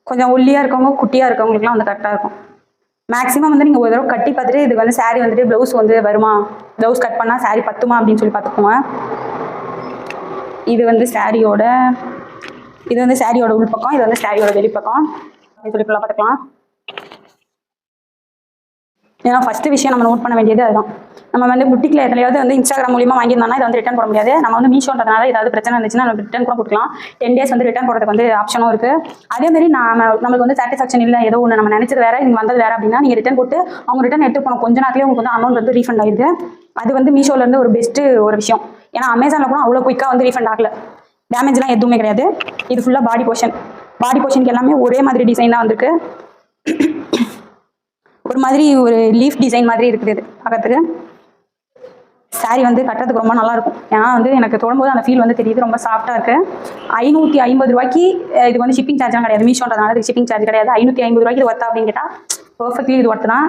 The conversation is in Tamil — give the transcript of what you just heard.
கொஞ்சம் ஒல்லியாக இருக்கவங்க குட்டியாக இருக்கவங்களுக்குலாம் வந்து கரெக்டாக இருக்கும். மேக்ஸிமம் வந்து நீங்கள் ஒரு தடவை கட்டி பார்த்துட்டு இது வந்து சாரீ வந்துட்டு ப்ளவுஸ் வந்து வருமா, ப்ளவுஸ் கட் பண்ணால் சாரீ பத்துமா அப்படின்னு சொல்லி பார்த்துக்கோங்க. இது வந்து சாரியோட உள்பக்கம், இது வந்து சாரியோட வெளிப்பக்கம் அப்படின்னு சொல்லி பார்த்துக்கலாம். ஏன்னா ஃபஸ்ட்டு விஷயம் நம்ம நோட் பண்ண வேண்டியது அதுதான். நம்ம வந்து புட்டிக்கில் எதுலையாவது வந்து இன்ஸ்டாகிராம் மூலியமாக வாங்கியிருந்தோம்னா இதை வந்து ரிட்டர்ன் போட முடியாது. நம்ம வந்து மீஷோன்றதுனால ஏதாவது பிரச்சனை இருந்துச்சுன்னா நம்ம ரிட்டர்ன் கூட கொடுக்கலாம். 10 days வந்து ரிட்டர்ன் போடுறதுக்கு வந்து ஆப்ஷனும் இருக்குது. அதேமாதிரி நம்மளுக்கு வந்து சாட்டிஸ்ஃபேக்ஷன் இல்லை, ஏதோ ஒன்று நம்ம நினச்சது வேறு, இங்கே வந்தது வேறு அப்படின்னா நீங்கள் ரிட்டர்ன் போட்டு அவங்க ரிட்டர்ன் எடுத்து போனோம் கொஞ்ச நேரத்துலேயே உங்களுக்கு வந்து அமௌண்ட் வந்து ரீஃபண்ட் ஆகிடுது. அது வந்து மீஷோலேருந்து ஒரு பெஸ்ட்டு ஒரு விஷயம். ஏன்னா அமேசானில் கூட அவ்வளோ குயிக்காக வந்து ரீஃபண்ட் ஆகலை, டேமேஜ்லாம் எதுவுமே கிடையாது. இது ஃபுல்லாக பாடி போர்ஷனுக்கு எல்லாமே ஒரே மாதிரி டிசைன் தான் வந்திருக்கு. ஒரு மாதிரி ஒரு லீஃப் டிசைன் மாதிரி இருக்குது இது பார்க்கறதுக்கு. சாரீ வந்து கட்டுறதுக்கு ரொம்ப நல்லாயிருக்கும். ஏன்னா வந்து எனக்கு தொடும்போது அந்த ஃபீல் வந்து தெரியுது, ரொம்ப சாஃப்டாக இருக்குது. 550 ரூபாய்க்கு இது வந்து ஷிப்பிங் சார்ஜ்லாம் கிடையாது. மீஷோன்றதுனால இது ஷிப்பிங் சார்ஜ் கிடையாது. 550 ரூபாய்க்கு இது ஒர்த்தா அப்படின்னு கேட்டால் பர்ஃபெக்ட்லி இது ஒர்த்து தான்.